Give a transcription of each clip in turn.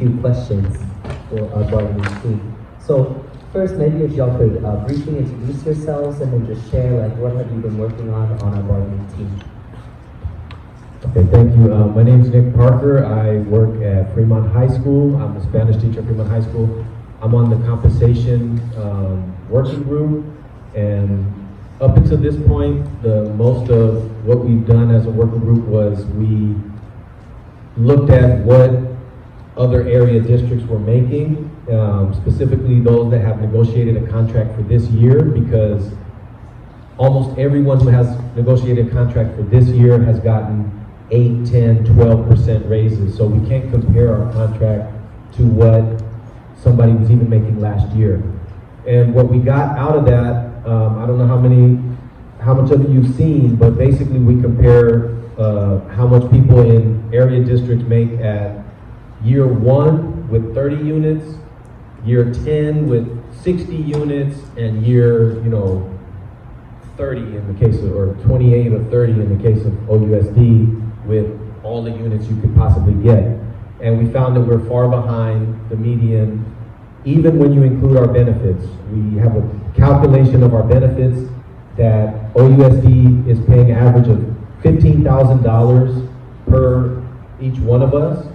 few questions for our bargaining team. So first, maybe if y'all could briefly introduce yourselves and then just share like what have you been working on our bargaining team. Okay, thank you. My name is Nick Parker. I work at Fremont High School. I'm a Spanish teacher at Fremont High School. I'm on the compensation working group, and up until this point, the most of what we've done as a working group was we looked at what other area districts were making, specifically those that have negotiated a contract for this year, because almost everyone who has negotiated a contract for this year has gotten 8, 10, 12% raises. So we can't compare our contract to what somebody was even making last year. And what we got out of that, I don't know how much of it you've seen, but basically we compare how much people in area districts make at year 1 with 30 units, year 10 with 60 units, and year 30 in the case of, or 28 or 30 in the case of OUSD, with all the units you could possibly get. And we found that we're far behind the median, even when you include our benefits. We have a calculation of our benefits that OUSD is paying an average of $15,000 per each one of us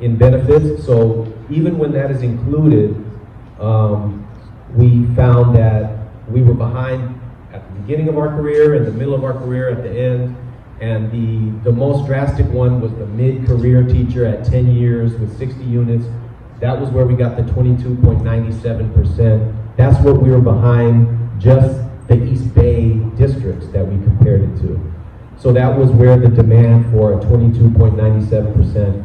in benefits. So even when that is included, we found that we were behind at the beginning of our career, in the middle of our career, at the end. And the most drastic one was the mid-career teacher at 10 years with 60 units. That was where we got the 22.97%. That's what we were behind just the East Bay districts that we compared it to. So that was where the demand for a 22.97%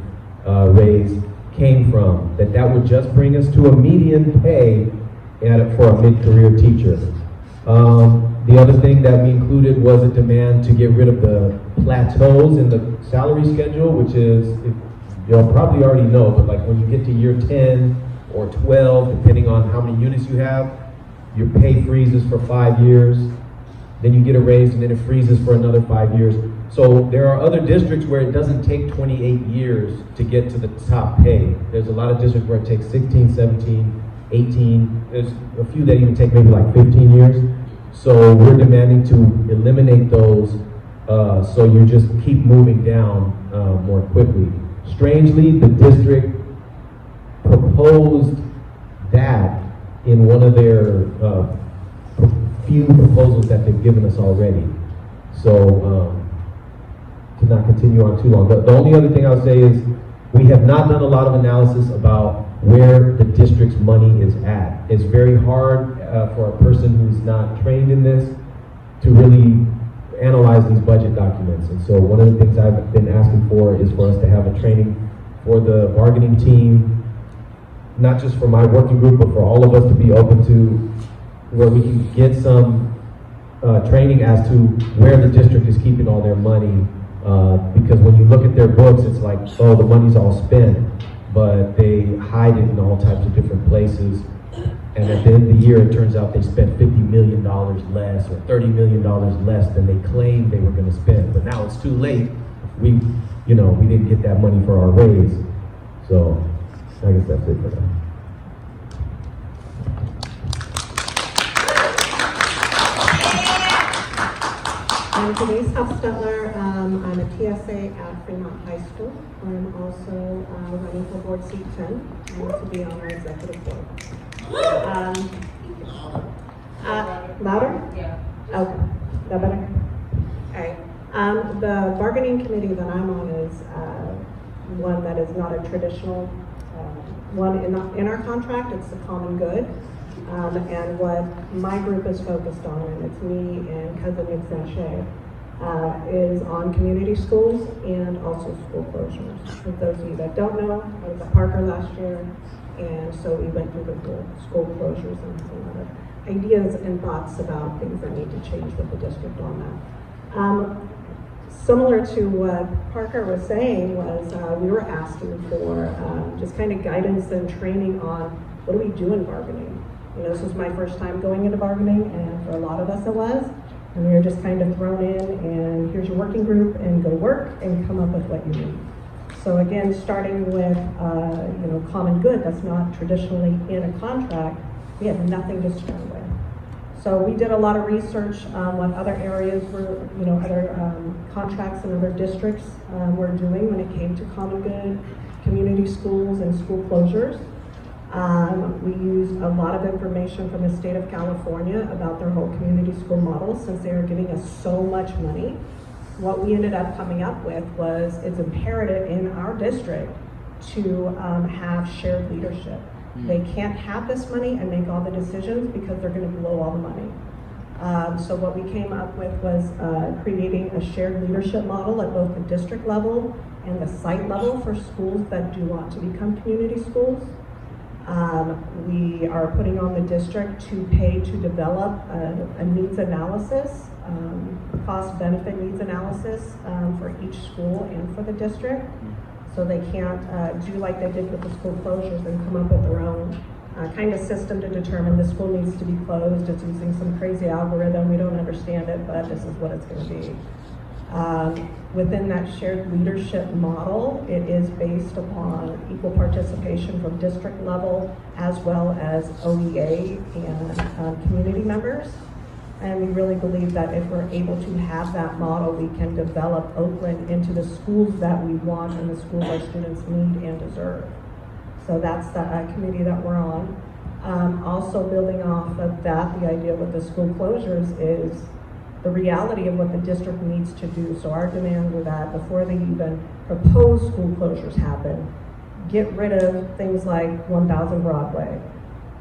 raise came from. That would just bring us to a median pay for a mid-career teacher. The other thing that we included was a demand to get rid of the plateaus in the salary schedule, which is, you'll probably already know, but like when you get to year 10 or 12, depending on how many units you have, your pay freezes for 5 years, then you get a raise and then it freezes for another 5 years. So there are other districts where it doesn't take 28 years to get to the top pay. There's a lot of districts where it takes 16, 17, 18. There's a few that even take maybe like 15 years. So we're demanding to eliminate those, so you just keep moving down more quickly. Strangely, the district proposed that in one of their few proposals that they've given us already. So to not continue on too long, the only other thing I'll say is we have not done a lot of analysis about where the district's money is at. It's very hard for a person who's not trained in this to really analyze these budget documents. And so one of the things I've been asking for is for us to have a training for the bargaining team, not just for my working group, but for all of us to be open to where we can get some training as to where the district is keeping all their money. Because when you look at their books, it's like, oh, the money's all spent, but they hide it in all types of different places. And at the end of the year, it turns out they spent $50 million less or $30 million less than they claimed they were going to spend. But now it's too late. We didn't get that money for our raise. So I guess that's it for that. I'm Denise Hofstetler. I'm a TSA at Fremont High School. I'm also running for board seat 10 to be on our executive board. Louder? Yeah. Okay. That better? All right. The bargaining committee that I'm on is one that is not a traditional one in our contract. It's the common good. And what my group is focused on, and it's me and cousin Nick Sanchez, is on community schools and also school closures. For those of you that don't know, I was at Parker last year, and so we went through the school closures and a lot of ideas and thoughts about things that need to change with the district on that. Similar to what Parker was saying was we were asking for just kind of guidance and training on what do we do in bargaining. This was my first time going into bargaining, and for a lot of us it was. And we were just kind of thrown in, and here's your working group, and go work and come up with what you need. So again, starting with, common good, that's not traditionally in a contract, we have nothing to start with. So we did a lot of research what other areas were, other contracts and other districts were doing when it came to common good, community schools, and school closures. We used a lot of information from the state of California about their whole community school model, since they were giving us so much money. What we ended up coming up with was it's imperative in our district to have shared leadership. They can't have this money and make all the decisions because they're going to blow all the money. So what we came up with was creating a shared leadership model at both the district level and the site level for schools that do want to become community schools. We are putting on the district to pay to develop a needs analysis, cost-benefit needs analysis for each school and for the district. So they can't do like they did with the school closures and come up with their own kind of system to determine the school needs to be closed. It's using some crazy algorithm. We don't understand it, but this is what it's going to be. Within that shared leadership model, it is based upon equal participation from district level as well as OEA and community members. And we really believe that if we're able to have that model, we can develop Oakland into the schools that we want and the schools our students need and deserve. So that's the committee that we're on. Also building off of that, the idea with the school closures is the reality of what the district needs to do. So our demands were that before they even propose school closures happen, get rid of things like 1000 Broadway.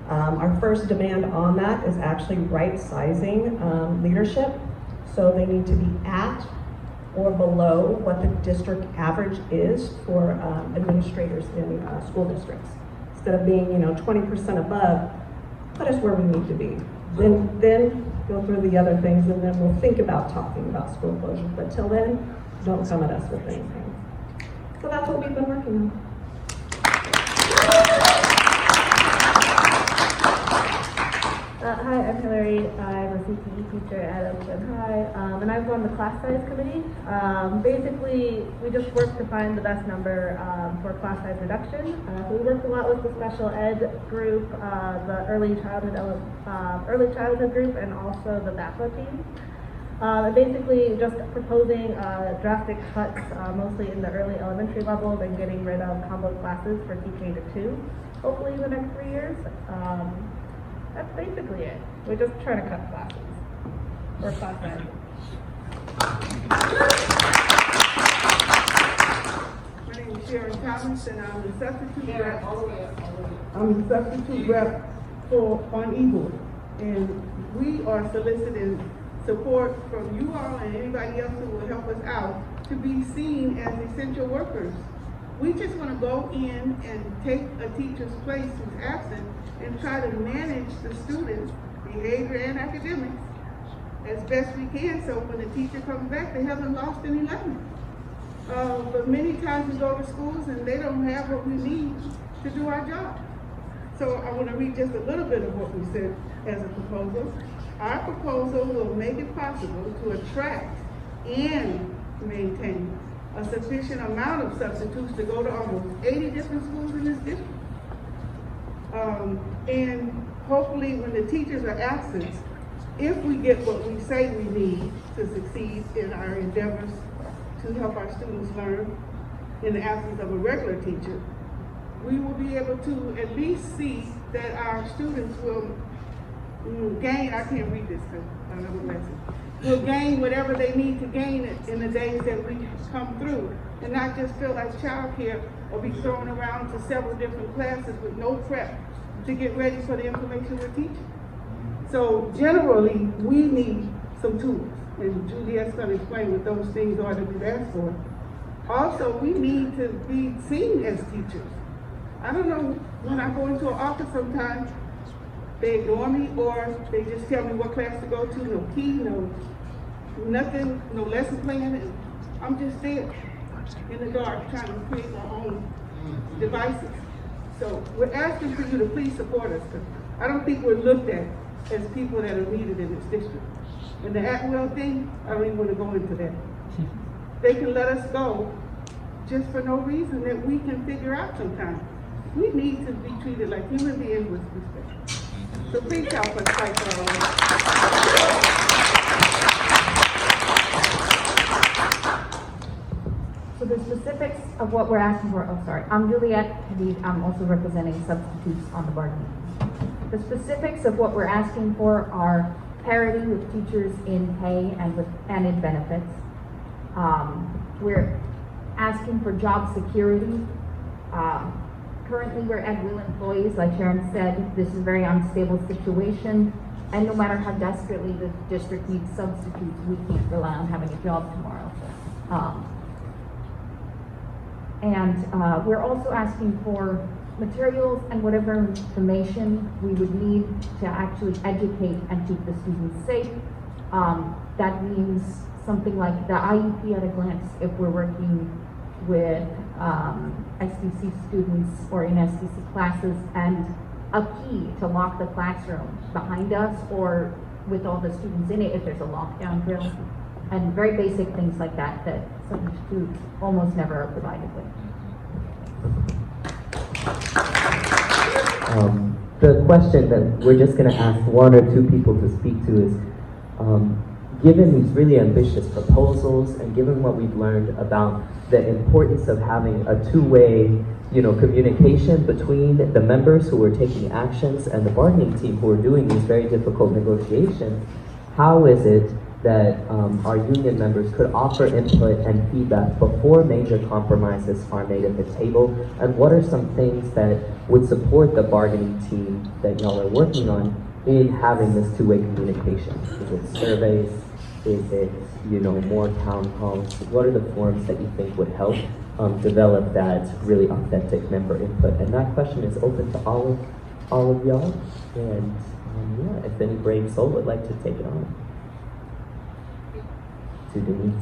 Our first demand on that is actually right-sizing leadership. So they need to be at or below what the district average is for administrators in school districts. Instead of being 20% above, put us where we need to be. Then go through the other things, and then we'll think about talking about school closures. But till then, don't come at us with anything. So that's what we've been working on. Hi, I'm Hillary. I'm a CTE teacher at Oakland High, and I was on the class size committee. Basically, we just worked to find the best number for class size reduction. So we worked a lot with the special ed group, the early childhood group, and also the BAPA team. Basically, just proposing drastic cuts, mostly in the early elementary levels, and getting rid of combo classes for TK to 2, hopefully in the next 3 years. That's basically it. We're just trying to cut classes or class sizes. My name is Sharon Thomas, and I'm the substitute rep for on e-board. And we are soliciting support from you all and anybody else who will help us out to be seen as essential workers. We just want to go in and take a teacher's place who's absent and try to manage the students' behavior and academics as best we can, so when the teacher comes back, they haven't lost any learning. But many times we go to schools and they don't have what we need to do our job. So I want to read just a little bit of what we said as a proposal. Our proposal will make it possible to attract and maintain a sufficient amount of substitutes to go to almost 80 different schools in this district. And hopefully when the teachers are absent, if we get what we say we need to succeed in our endeavors to help our students learn in the absence of a regular teacher, we will be able to at least see that our students will gain, I can't read this because I don't have a lesson, will gain whatever they need to gain in the days that we come through, and not just feel like childcare or be thrown around to several different classes with no prep to get ready for the information we're teaching. So generally, we need some tools, and Juliet's going to explain what those things are that we've asked for. Also, we need to be seen as teachers. I don't know, when I go into an office sometimes, they ignore me or they just tell me what class to go to, no key, no nothing, no lesson plan, and I'm just there in the dark trying to create my own devices. So we're asking for you to please support us, because I don't think we're looked at as people that are needed in this district. And the at-will thing, I don't even want to go into that. They can let us go just for no reason that we can figure out sometimes. We need to be treated like human beings with respect. So please help us fight for all that. So the specifics of what we're asking for, oh sorry, I'm Juliet Hadid, I'm also representing substitutes on the bargaining team. The specifics of what we're asking for are parity with teachers in pay and in benefits. We're asking for job security. Currently we're at will employees, like Sharon said, this is a very unstable situation, and no matter how desperately the district needs substitutes, we can't rely on having a job tomorrow. We're also asking for materials and whatever information we would need to actually educate and keep the students safe. That means something like the IEP at a glance if we're working with SDC students or in SDC classes, and a key to lock the classroom behind us or with all the students in it if there's a lockdown drill, and very basic things like that that substitutes almost never are provided with. The question that we're just going to ask one or two people to speak to is, given these really ambitious proposals and given what we've learned about the importance of having a two-way, communication between the members who are taking actions and the bargaining team who are doing these very difficult negotiations, how is it that our union members could offer input and feedback before major compromises are made at the table? And what are some things that would support the bargaining team that y'all are working on in having this two-way communication? Is it surveys? Is it, more town halls? What are the forms that you think would help develop that really authentic member input? And that question is open to all of y'all. And if any brave soul would like to take it on. To Denise.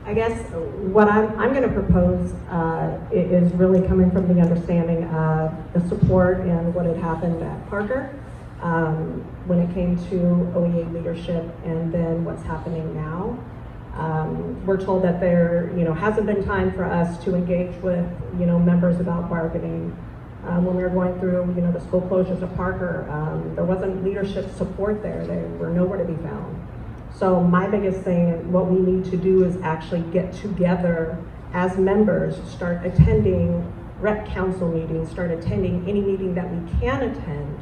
I guess what I'm going to propose is really coming from the understanding of the support and what had happened at Parker when it came to OEA leadership, and then what's happening now. We're told that there, hasn't been time for us to engage with, members about bargaining. When we were going through, the school closures of Parker, there wasn't leadership support there. They were nowhere to be found. So my biggest thing, what we need to do is actually get together as members, start attending rep council meetings, start attending any meeting that we can attend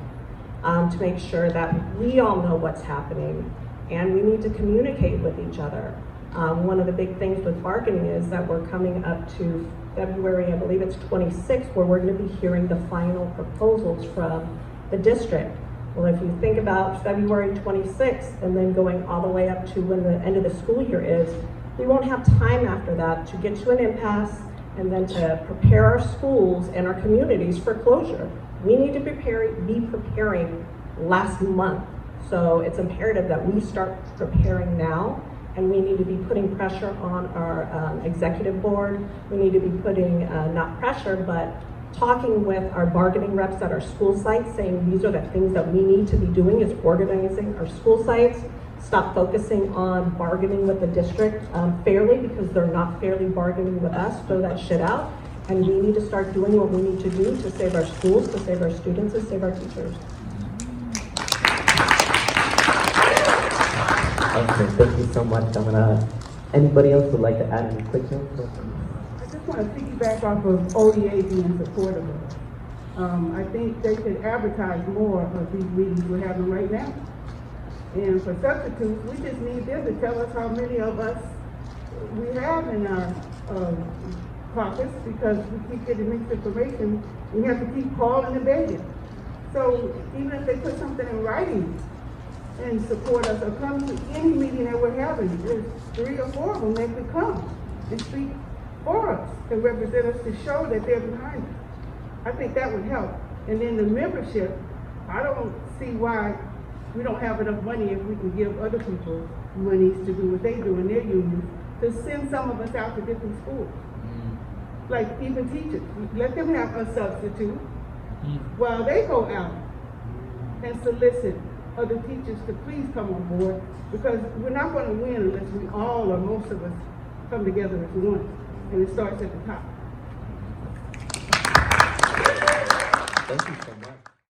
to make sure that we all know what's happening, and we need to communicate with each other. One of the big things with bargaining is that we're coming up to February, I believe it's 26th, where we're going to be hearing the final proposals from the district. Well, if you think about February 26th and then going all the way up to when the end of the school year is, we won't have time after that to get to an impasse and then to prepare our schools and our communities for closure. We need to be preparing last month. So it's imperative that we start preparing now, and we need to be putting pressure on our executive board. We need to be putting, not pressure, but talking with our bargaining reps at our school sites, saying these are the things that we need to be doing, is organizing our school sites, stop focusing on bargaining with the district fairly, because they're not fairly bargaining with us, throw that shit out. And we need to start doing what we need to do to save our schools, to save our students, and save our teachers. Okay, thank you so much. Anybody else would like to add any quick notes? I just want to piggyback off of OEA being supportive. I think they could advertise more of these meetings we're having right now. And for substitutes, we just need them to tell us how many of us we have in our caucus, because we keep getting mixed information. We have to keep calling and begging. So even if they put something in writing and support us, or come to any meeting that we're having, there's 3 or 4 of them that could come and speak for us and represent us to show that they're behind us. I think that would help. And then the membership, I don't see why we don't have enough money if we can give other people monies to do what they do in their unions, to send some of us out to different schools. Like even teachers, let them have a substitute while they go out and solicit other teachers to please come on board, because we're not gonna win unless we all, or most of us, come together as one, and it starts at the top. Thank you so much.